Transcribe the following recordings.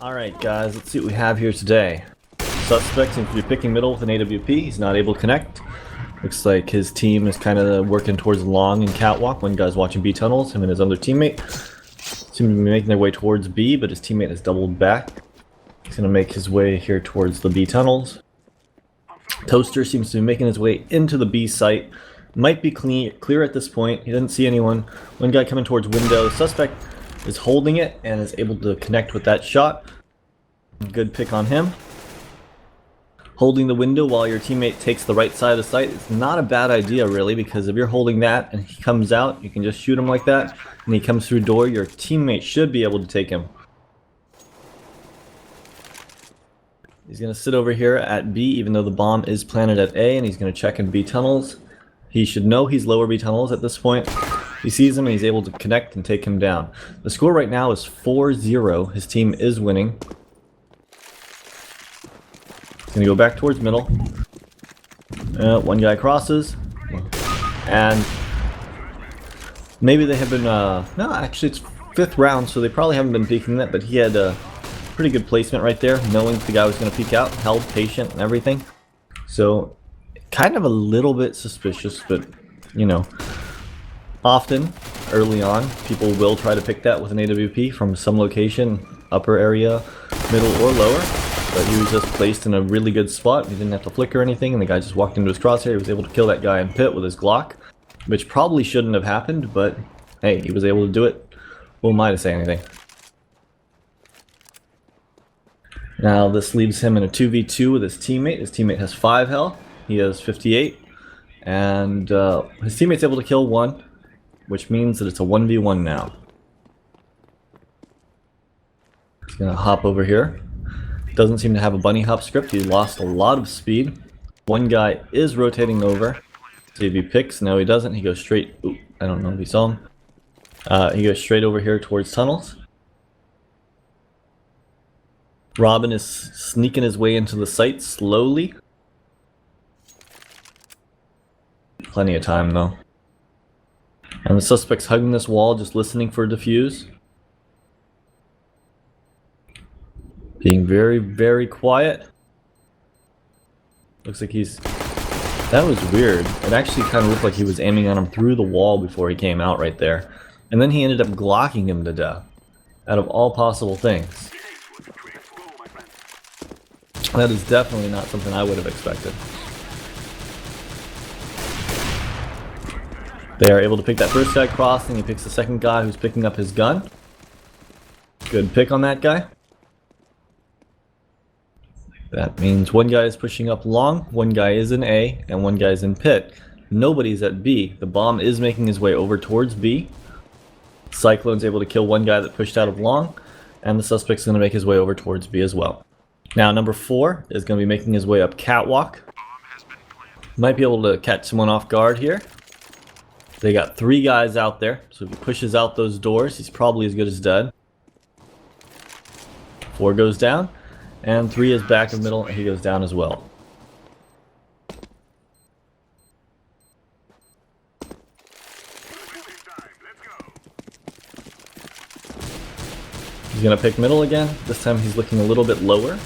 Alright guys, let's see what we have here today. Suspect seems to be picking middle with an AWP. He's not able to connect. Looks like his team is kind of working towards long and catwalk. One guy's watching B tunnels. Him and his other teammate seem to be making their way towards B, but his teammate has doubled back. He's going to make his way here towards the B tunnels. Toaster seems to be making his way into the B site. Might be clear at this point. He doesn't see anyone. One guy coming towards window. Suspect is holding it and is able to connect with that shot. Good pick on him. Holding the window while your teammate takes the right side of the site is not a bad idea really, because if you're holding that and he comes out, you can just shoot him like that, and he comes through door, your teammate should be able to take him. He's going to sit over here at B even though the bomb is planted at A, and he's going to check in B tunnels. He should know he's lower B tunnels at this point. He sees him and he's able to connect and take him down. The score right now is 4-0. His team is winning. He's going to go back towards middle. One guy crosses. And maybe they have been... no, actually it's 5th round, so they probably haven't been peeking that, but he had a pretty good placement right there, knowing the guy was going to peek out, held patient and everything. So, kind of a little bit suspicious, but, you know, often, early on, people will try to pick that with an AWP from some location, upper area, middle or lower. But he was just placed in a really good spot. He didn't have to flicker or anything, and the guy just walked into his crosshair. He was able to kill that guy in pit with his Glock, which probably shouldn't have happened, but hey, he was able to do it. Who am I to say anything? Now this leaves him in a 2v2 with his teammate. His teammate has 5 health. He has 58. And his teammate's able to kill 1, which means that it's a 1v1 now. He's going to hop over here. Doesn't seem to have a bunny hop script. He lost a lot of speed. One guy is rotating over. See if he picks. No, he doesn't. He goes straight. Ooh, I don't know if he saw him. He goes straight over here towards tunnels. Robin is sneaking his way into the site slowly. Plenty of time though. And the suspect's hugging this wall, just listening for a defuse. Being very, very quiet. Looks like he's... That was weird. It actually kind of looked like he was aiming on him through the wall before he came out right there. And then he ended up glocking him to death. Out of all possible things. That is definitely not something I would have expected. They are able to pick that first guy crossing. He picks the second guy who's picking up his gun. Good pick on that guy. That means one guy is pushing up long, one guy is in A, and one guy is in pit. Nobody's at B. The bomb is making his way over towards B. Cyclone's able to kill one guy that pushed out of long, and the suspect's going to make his way over towards B as well. Now number 4 is going to be making his way up catwalk. Might be able to catch someone off guard here. They got 3 guys out there, so if he pushes out those doors, he's probably as good as dead. 4 goes down. And 3 is back of middle, and he goes down as well. He's going to pick middle again. This time he's looking a little bit lower.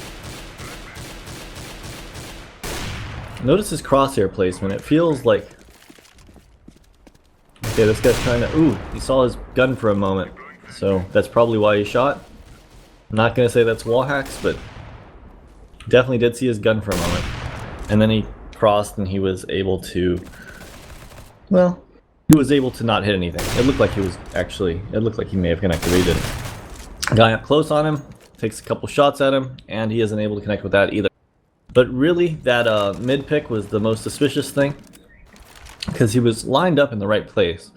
Notice his crosshair placement. It feels like... Okay, this guy's trying to... Ooh, he saw his gun for a moment. So that's probably why he shot. I'm not going to say that's wall hacks, but... Definitely did see his gun for a moment. And then he crossed and he was able to... Well, he was able to not hit anything. It looked like he was actually... It looked like he may have connected, but he didn't. Guy up close on him, takes a couple shots at him, and he isn't able to connect with that either. But really, that mid pick was the most suspicious thing. Because he was lined up in the right place.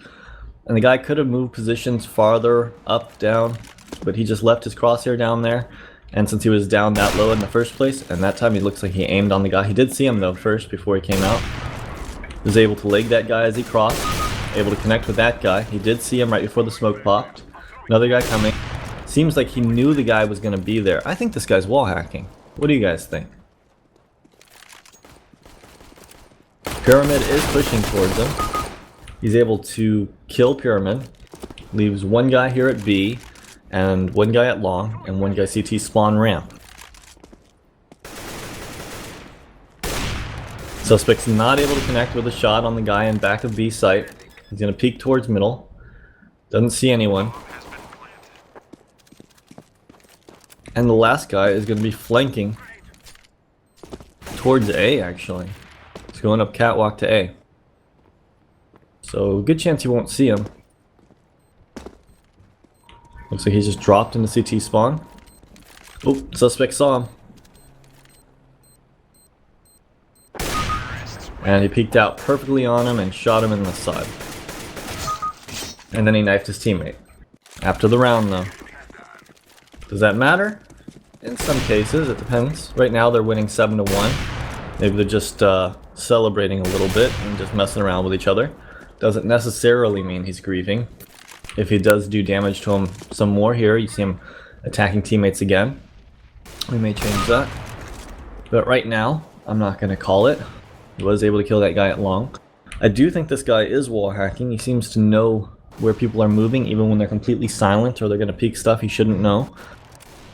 And the guy could have moved positions farther up, down, but he just left his crosshair down there. And since he was down that low in the first place, and that time he looks like he aimed on the guy. He did see him though first before he came out. He was able to leg that guy as he crossed. Able to connect with that guy. He did see him right before the smoke popped. Another guy coming. Seems like he knew the guy was going to be there. I think this guy's wall hacking. What do you guys think? Pyramid is pushing towards him. He's able to kill Pyramid, leaves one guy here at B, and one guy at long, and one guy CT spawn ramp. Suspect's not able to connect with a shot on the guy in back of B site. He's going to peek towards middle. Doesn't see anyone. And the last guy is going to be flanking towards A, actually. He's going up catwalk to A. So, good chance you won't see him. Looks like he just dropped into CT spawn. Oh, suspect saw him. And he peeked out perfectly on him and shot him in the side. And then he knifed his teammate. After the round, though. Does that matter? In some cases, it depends. Right now, they're winning 7-1. Maybe they're just celebrating a little bit and just messing around with each other. Doesn't necessarily mean he's griefing. If he does do damage to him some more here, you see him attacking teammates again. We may change that. But right now, I'm not going to call it. He was able to kill that guy at long. I do think this guy is wall hacking. He seems to know where people are moving, even when they're completely silent or they're going to peek stuff he shouldn't know.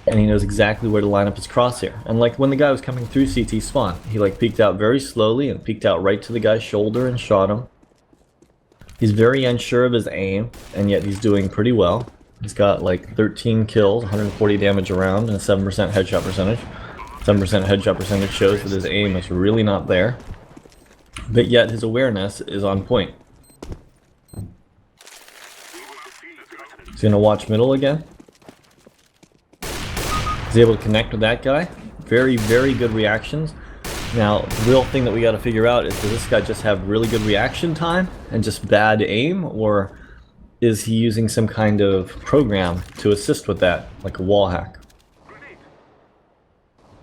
And he knows exactly where to line up his crosshair. And like when the guy was coming through CT spawn, he like peeked out very slowly and peeked out right to the guy's shoulder and shot him. He's very unsure of his aim, and yet he's doing pretty well. He's got like 13 kills, 140 damage around, and a 7% headshot percentage. 7% headshot percentage shows that his aim is really not there. But yet his awareness is on point. He's going to watch middle again. He's able to connect with that guy. Very, very good reactions. Now, the real thing that we got to figure out is, does this guy just have really good reaction time and just bad aim, or is he using some kind of program to assist with that, like a wall hack?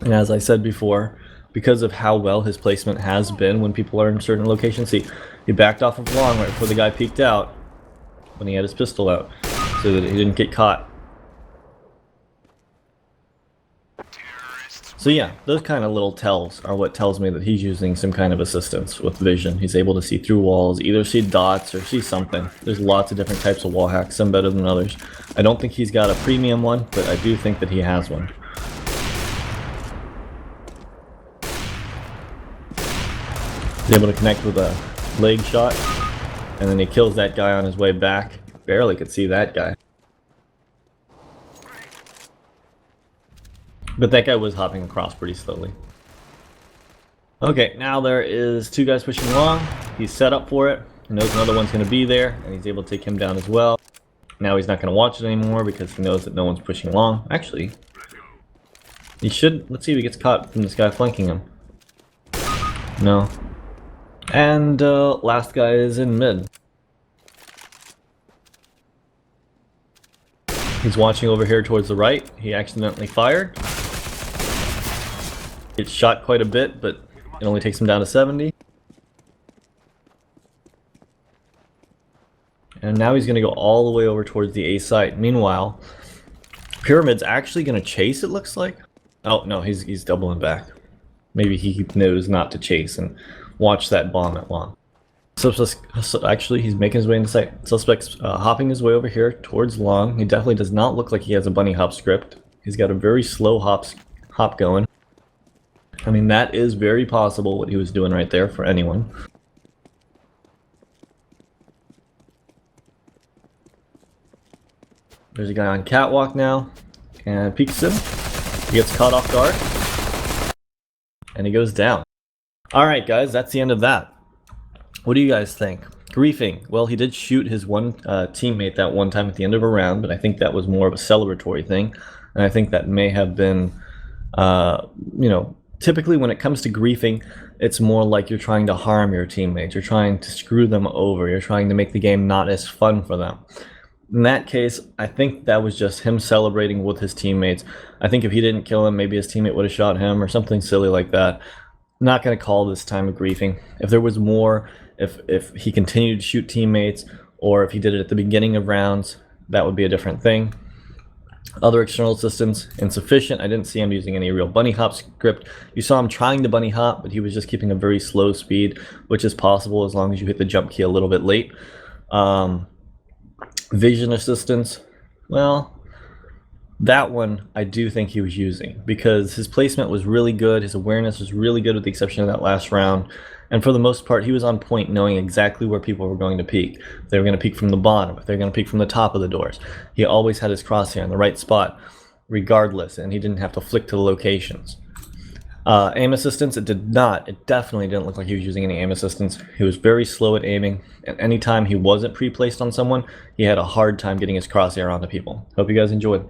And as I said before, because of how well his placement has been when people are in certain locations, see, he backed off of long right before the guy peeked out when he had his pistol out, so that he didn't get caught. So yeah, those kind of little tells are what tells me that he's using some kind of assistance with vision. He's able to see through walls, either see dots or see something. There's lots of different types of wall hacks, some better than others. I don't think he's got a premium one, but I do think that he has one. He's able to connect with a leg shot, and then he kills that guy on his way back. Barely could see that guy. But that guy was hopping across pretty slowly. Okay, now there is two guys pushing long. He's set up for it. He knows another one's going to be there, and he's able to take him down as well. Now he's not going to watch it anymore because he knows that no one's pushing long. Actually, he should. Let's see if he gets caught from this guy flanking him. No. And last guy is in mid. He's watching over here towards the right. He accidentally fired. It's shot quite a bit, but it only takes him down to 70. And now he's going to go all the way over towards the A site. Meanwhile, Pyramid's actually going to chase, it looks like. Oh, no, he's doubling back. Maybe he knows not to chase and watch that bomb at long. Actually, he's making his way into sight. Suspect's hopping his way over here towards long. He definitely does not look like he has a bunny hop script. He's got a very slow hop going. I mean, that is very possible what he was doing right there for anyone. There's a guy on catwalk now, and peeks him. He gets caught off guard, and he goes down. Alright guys, that's the end of that. What do you guys think? Griefing. Well, he did shoot his one teammate that one time at the end of a round, but I think that was more of a celebratory thing. And I think that may have been, you know, typically when it comes to griefing, it's more like you're trying to harm your teammates. You're trying to screw them over. You're trying to make the game not as fun for them. In that case, I think that was just him celebrating with his teammates. I think if he didn't kill him, maybe his teammate would have shot him or something silly like that. I'm not going to call this time of griefing. If there was more, if he continued to shoot teammates, or if he did it at the beginning of rounds, that would be a different thing. Other external assistance, insufficient. I didn't see him using any real bunny hop script. You saw him trying to bunny hop, but he was just keeping a very slow speed, which is possible as long as you hit the jump key a little bit late. Vision assistance, well, that one I do think he was using because his placement was really good, his awareness was really good with the exception of that last round, and for the most part he was on point knowing exactly where people were going to peek. If they were going to peek from the bottom, if they were going to peek from the top of the doors. He always had his crosshair in the right spot regardless, and he didn't have to flick to the locations. Aim assistance, it definitely didn't look like he was using any aim assistance. He was very slow at aiming, and anytime he wasn't pre-placed on someone, he had a hard time getting his crosshair onto people. Hope you guys enjoyed.